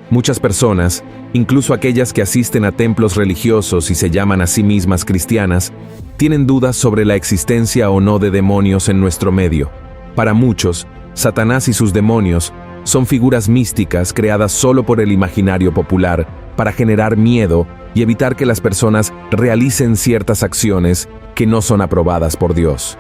Muchas personas, incluso aquellas que asisten a templos religiosos y se llaman a sí mismas cristianas, tienen dudas sobre la existencia o no de demonios en nuestro medio. Para muchos, Satanás y sus demonios son figuras místicas creadas solo por el imaginario popular para generar miedo y evitar que las personas realicen ciertas acciones que no son aprobadas por Dios.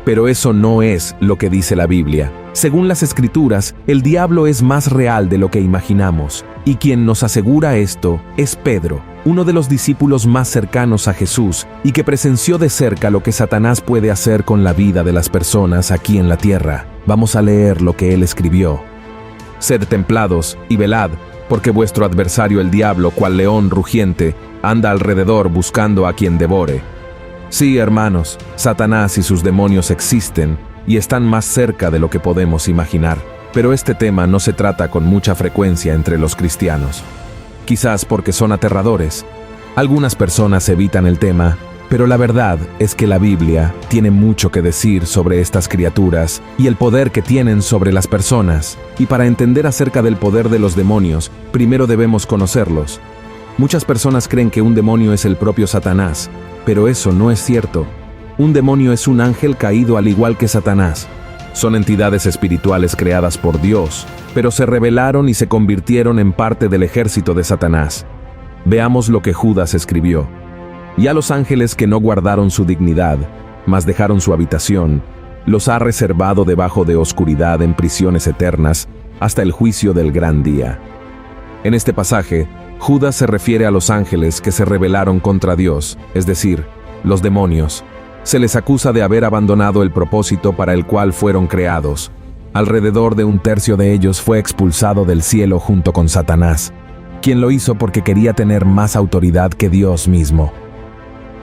Pero eso no es lo que dice la Biblia. Según las Escrituras, el diablo es más real de lo que imaginamos, y quien nos asegura esto es Pedro, uno de los discípulos más cercanos a Jesús y que presenció de cerca lo que Satanás puede hacer con la vida de las personas aquí en la tierra. Vamos a leer lo que él escribió. Sed templados y velad, porque vuestro adversario el diablo, cual león rugiente, anda alrededor buscando a quien devore. Sí, hermanos, Satanás y sus demonios existen y están más cerca de lo que podemos imaginar. Pero este tema no se trata con mucha frecuencia entre los cristianos. Quizás porque son aterradores. Algunas personas evitan el tema, pero la verdad es que la Biblia tiene mucho que decir sobre estas criaturas y el poder que tienen sobre las personas. Y para entender acerca del poder de los demonios, primero debemos conocerlos. Muchas personas creen que un demonio es el propio Satanás, pero eso no es cierto. Un demonio es un ángel caído al igual que Satanás. Son entidades espirituales creadas por Dios, pero se rebelaron y se convirtieron en parte del ejército de Satanás. Veamos lo que Judas escribió. Y a los ángeles que no guardaron su dignidad, mas dejaron su habitación, los ha reservado debajo de oscuridad en prisiones eternas, hasta el juicio del gran día. En este pasaje, Judas se refiere a los ángeles que se rebelaron contra Dios, es decir, los demonios. Se les acusa de haber abandonado el propósito para el cual fueron creados. Alrededor de un tercio de ellos fue expulsado del cielo junto con Satanás, quien lo hizo porque quería tener más autoridad que Dios mismo.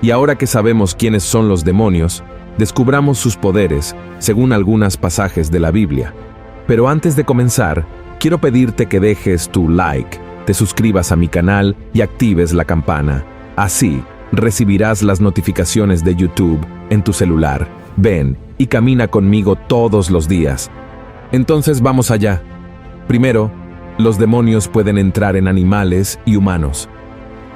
Y ahora que sabemos quiénes son los demonios, descubramos sus poderes, según algunos pasajes de la Biblia. Pero antes de comenzar, quiero pedirte que dejes tu like, te suscribas a mi canal y actives la campana. Así, recibirás las notificaciones de YouTube en tu celular. Ven y camina conmigo todos los días. Entonces vamos allá. Primero, los demonios pueden entrar en animales y humanos.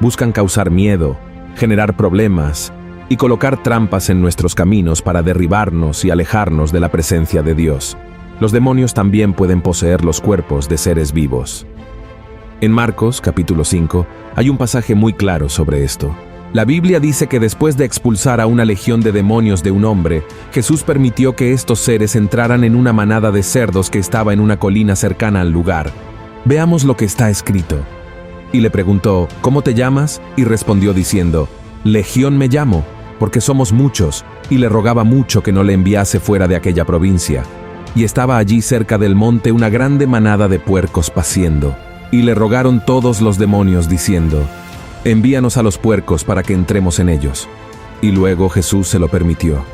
Buscan causar miedo, generar problemas y colocar trampas en nuestros caminos para derribarnos y alejarnos de la presencia de Dios. Los demonios también pueden poseer los cuerpos de seres vivos. En Marcos, capítulo 5, hay un pasaje muy claro sobre esto. La Biblia dice que después de expulsar a una legión de demonios de un hombre, Jesús permitió que estos seres entraran en una manada de cerdos que estaba en una colina cercana al lugar. Veamos lo que está escrito. Y le preguntó, ¿cómo te llamas? Y respondió diciendo, Legión me llamo, porque somos muchos, y le rogaba mucho que no le enviase fuera de aquella provincia. Y estaba allí cerca del monte una grande manada de puercos paciendo. Y le rogaron todos los demonios diciendo, envíanos a los puercos para que entremos en ellos. Y luego Jesús se lo permitió.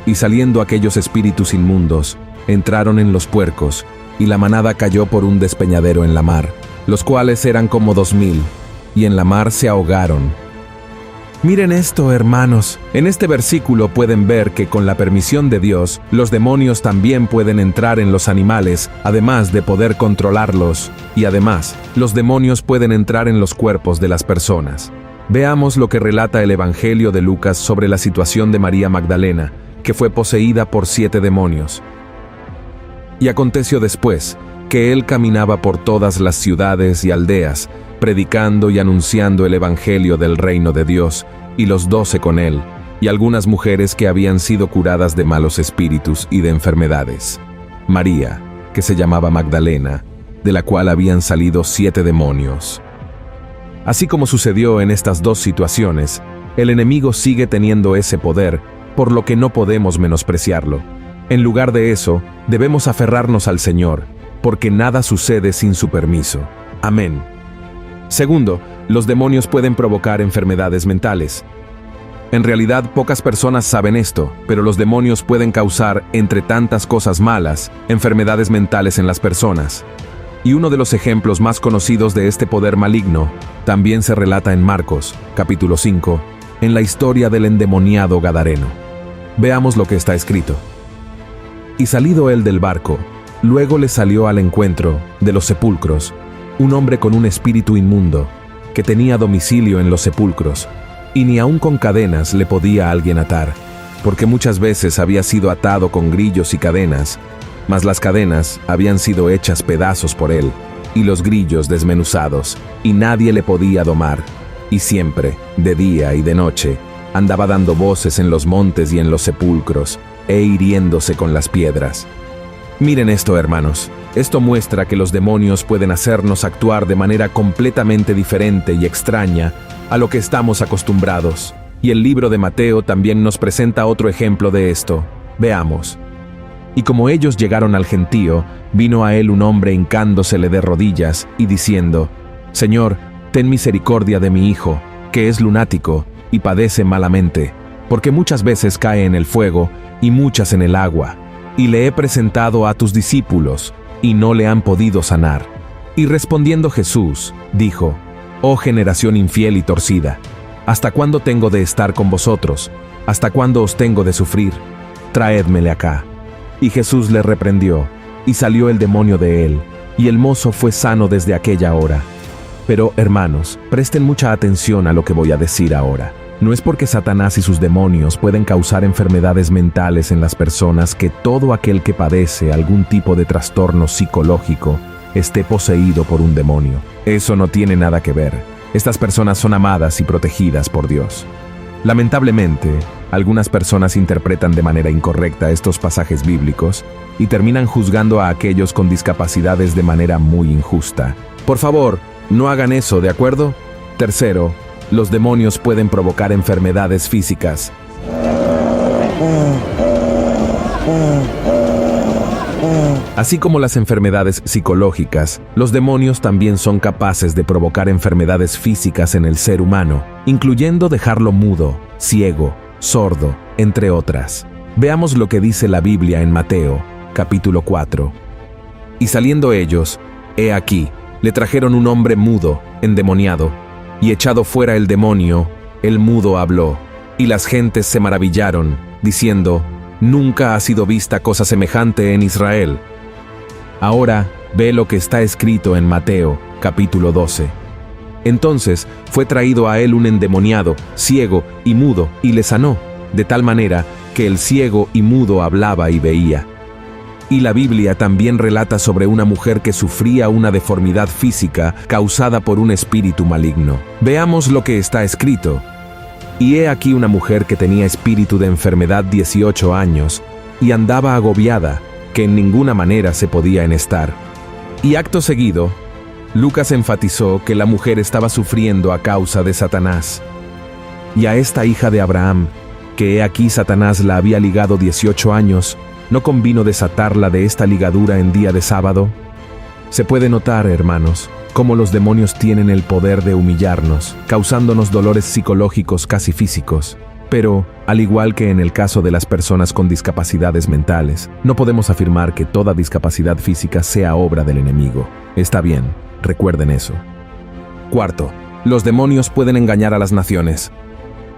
Y saliendo aquellos espíritus inmundos, entraron en los puercos, y la manada cayó por un despeñadero en la mar, los cuales eran como 2000, y en la mar se ahogaron. Miren esto, hermanos. En este versículo pueden ver que con la permisión de Dios, los demonios también pueden entrar en los animales, además de poder controlarlos. Y además, los demonios pueden entrar en los cuerpos de las personas. Veamos lo que relata el Evangelio de Lucas sobre la situación de María Magdalena, que fue poseída por 7 demonios. Y aconteció después, que él caminaba por todas las ciudades y aldeas, predicando y anunciando el Evangelio del reino de Dios, y los 12 con él, y algunas mujeres que habían sido curadas de malos espíritus y de enfermedades. María, que se llamaba Magdalena, de la cual habían salido 7 demonios. Así como sucedió en estas dos situaciones, el enemigo sigue teniendo ese poder, por lo que no podemos menospreciarlo. En lugar de eso, debemos aferrarnos al Señor, porque nada sucede sin su permiso. Amén. Segundo, los demonios pueden provocar enfermedades mentales. En realidad, pocas personas saben esto, pero los demonios pueden causar, entre tantas cosas malas, enfermedades mentales en las personas. Y uno de los ejemplos más conocidos de este poder maligno también se relata en Marcos, capítulo 5, en la historia del endemoniado Gadareno. Veamos lo que está escrito. Y salido él del barco, luego le salió al encuentro de los sepulcros, un hombre con un espíritu inmundo, que tenía domicilio en los sepulcros, y ni aun con cadenas le podía alguien atar, porque muchas veces había sido atado con grillos y cadenas, mas las cadenas habían sido hechas pedazos por él, y los grillos desmenuzados, y nadie le podía domar, y siempre, de día y de noche, andaba dando voces en los montes y en los sepulcros, e hiriéndose con las piedras. Miren esto, hermanos. Esto muestra que los demonios pueden hacernos actuar de manera completamente diferente y extraña a lo que estamos acostumbrados. Y el libro de Mateo también nos presenta otro ejemplo de esto. Veamos. Y como ellos llegaron al gentío, vino a él un hombre hincándosele de rodillas y diciendo: Señor, ten misericordia de mi hijo, que es lunático y padece malamente, porque muchas veces cae en el fuego y muchas en el agua. Y le he presentado a tus discípulos, y no le han podido sanar. Y respondiendo Jesús, dijo: Oh generación infiel y torcida, ¿hasta cuándo tengo de estar con vosotros? ¿Hasta cuándo os tengo de sufrir? Traédmele acá. Y Jesús le reprendió, y salió el demonio de él, y el mozo fue sano desde aquella hora. Pero, hermanos, presten mucha atención a lo que voy a decir ahora. No es porque Satanás y sus demonios pueden causar enfermedades mentales en las personas que todo aquel que padece algún tipo de trastorno psicológico esté poseído por un demonio. Eso no tiene nada que ver. Estas personas son amadas y protegidas por Dios. Lamentablemente, algunas personas interpretan de manera incorrecta estos pasajes bíblicos y terminan juzgando a aquellos con discapacidades de manera muy injusta. Por favor, no hagan eso, ¿de acuerdo? Tercero, los demonios pueden provocar enfermedades físicas. Así como las enfermedades psicológicas, los demonios también son capaces de provocar enfermedades físicas en el ser humano, incluyendo dejarlo mudo, ciego, sordo, entre otras. Veamos lo que dice la Biblia en Mateo, capítulo 4. Y saliendo ellos, he aquí, le trajeron un hombre mudo, endemoniado, y echado fuera el demonio, el mudo habló, y las gentes se maravillaron, diciendo: Nunca ha sido vista cosa semejante en Israel. Ahora ve lo que está escrito en Mateo, capítulo 12. Entonces fue traído a él un endemoniado, ciego y mudo, y le sanó, de tal manera que el ciego y mudo hablaba y veía. Y la Biblia también relata sobre una mujer que sufría una deformidad física causada por un espíritu maligno. Veamos lo que está escrito. Y he aquí una mujer que tenía espíritu de enfermedad 18 años, y andaba agobiada, que en ninguna manera se podía enestar. Y acto seguido, Lucas enfatizó que la mujer estaba sufriendo a causa de Satanás. Y a esta hija de Abraham, que he aquí Satanás la había ligado 18 años, ¿no convino desatarla de esta ligadura en día de sábado? Se puede notar, hermanos, cómo los demonios tienen el poder de humillarnos, causándonos dolores psicológicos casi físicos. Pero, al igual que en el caso de las personas con discapacidades mentales, no podemos afirmar que toda discapacidad física sea obra del enemigo. Está bien, recuerden eso. Cuarto, los demonios pueden engañar a las naciones.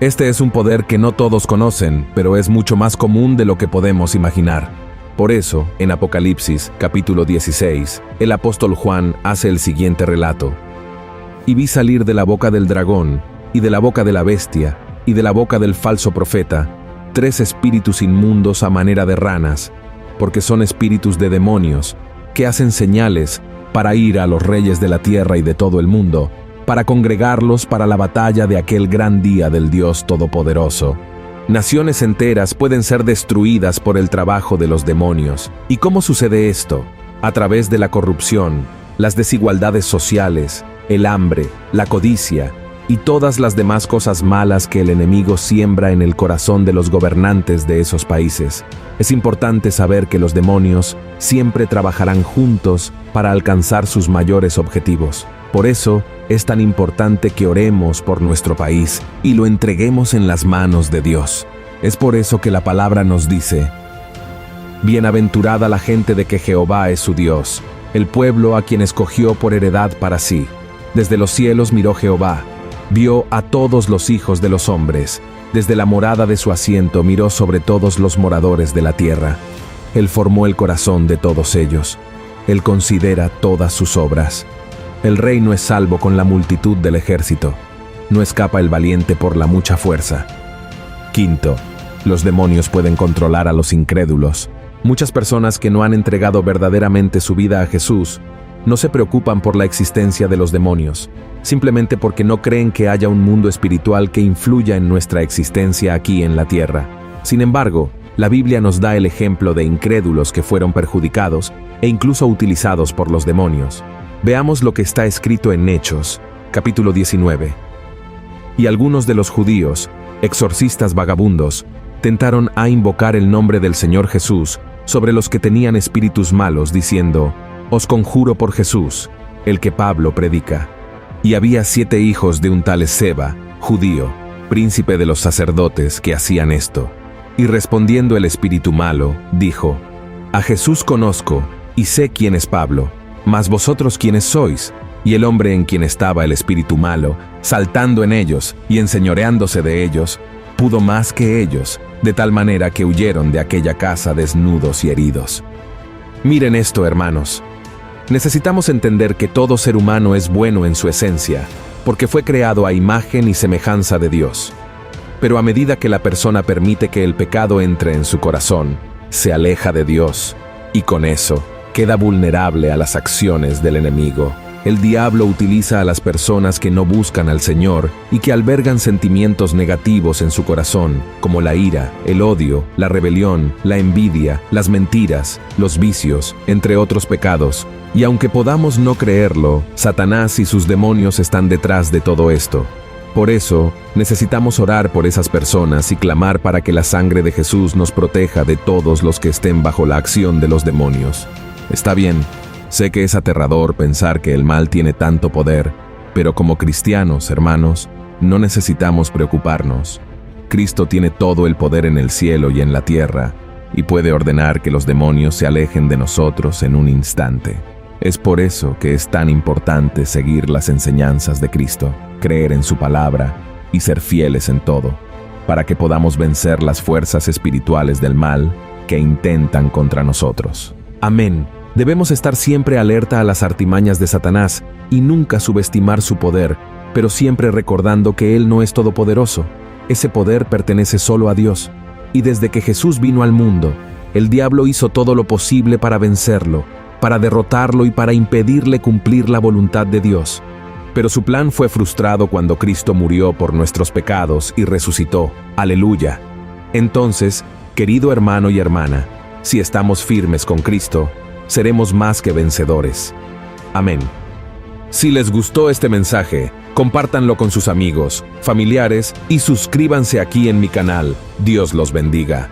Este es un poder que no todos conocen, pero es mucho más común de lo que podemos imaginar. Por eso, en Apocalipsis, capítulo 16, el apóstol Juan hace el siguiente relato. Y vi salir de la boca del dragón, y de la boca de la bestia, y de la boca del falso profeta, 3 espíritus inmundos a manera de ranas, porque son espíritus de demonios, que hacen señales para ir a los reyes de la tierra y de todo el mundo, para congregarlos para la batalla de aquel gran día del Dios Todopoderoso. Naciones enteras pueden ser destruidas por el trabajo de los demonios. ¿Y cómo sucede esto? A través de la corrupción, las desigualdades sociales, el hambre, la codicia y todas las demás cosas malas que el enemigo siembra en el corazón de los gobernantes de esos países. Es importante saber que los demonios siempre trabajarán juntos para alcanzar sus mayores objetivos. Por eso, es tan importante que oremos por nuestro país y lo entreguemos en las manos de Dios. Es por eso que la palabra nos dice: Bienaventurada la gente de que Jehová es su Dios, el pueblo a quien escogió por heredad para sí. Desde los cielos miró Jehová, vio a todos los hijos de los hombres. Desde la morada de su asiento miró sobre todos los moradores de la tierra. Él formó el corazón de todos ellos. Él considera todas sus obras. El rey no es salvo con la multitud del ejército. No escapa el valiente por la mucha fuerza. Quinto, los demonios pueden controlar a los incrédulos. Muchas personas que no han entregado verdaderamente su vida a Jesús no se preocupan por la existencia de los demonios, simplemente porque no creen que haya un mundo espiritual que influya en nuestra existencia aquí en la tierra. Sin embargo, la Biblia nos da el ejemplo de incrédulos que fueron perjudicados e incluso utilizados por los demonios. Veamos lo que está escrito en Hechos, capítulo 19. Y algunos de los judíos, exorcistas vagabundos, tentaron a invocar el nombre del Señor Jesús sobre los que tenían espíritus malos, diciendo: «Os conjuro por Jesús, el que Pablo predica». Y había 7 hijos de un tal Esceva, judío, príncipe de los sacerdotes, que hacían esto. Y respondiendo el espíritu malo, dijo: «A Jesús conozco, y sé quién es Pablo, mas vosotros quiénes sois». Y el hombre en quien estaba el espíritu malo, saltando en ellos y enseñoreándose de ellos, pudo más que ellos, de tal manera que huyeron de aquella casa desnudos y heridos. Miren esto, hermanos. Necesitamos entender que todo ser humano es bueno en su esencia, porque fue creado a imagen y semejanza de Dios. Pero a medida que la persona permite que el pecado entre en su corazón, se aleja de Dios, y con eso queda vulnerable a las acciones del enemigo. El diablo utiliza a las personas que no buscan al Señor y que albergan sentimientos negativos en su corazón, como la ira, el odio, la rebelión, la envidia, las mentiras, los vicios, entre otros pecados. Y aunque podamos no creerlo, Satanás y sus demonios están detrás de todo esto. Por eso, necesitamos orar por esas personas y clamar para que la sangre de Jesús nos proteja de todos los que estén bajo la acción de los demonios. Está bien. Sé que es aterrador pensar que el mal tiene tanto poder, pero como cristianos, hermanos, no necesitamos preocuparnos. Cristo tiene todo el poder en el cielo y en la tierra, y puede ordenar que los demonios se alejen de nosotros en un instante. Es por eso que es tan importante seguir las enseñanzas de Cristo, creer en su palabra y ser fieles en todo, para que podamos vencer las fuerzas espirituales del mal que intentan contra nosotros. Amén. Debemos estar siempre alerta a las artimañas de Satanás y nunca subestimar su poder, pero siempre recordando que Él no es todopoderoso. Ese poder pertenece solo a Dios. Y desde que Jesús vino al mundo, el diablo hizo todo lo posible para vencerlo, para derrotarlo y para impedirle cumplir la voluntad de Dios. Pero su plan fue frustrado cuando Cristo murió por nuestros pecados y resucitó. ¡Aleluya! Entonces, querido hermano y hermana, si estamos firmes con Cristo, seremos más que vencedores. Amén. Si les gustó este mensaje, compártanlo con sus amigos, familiares y suscríbanse aquí en mi canal. Dios los bendiga.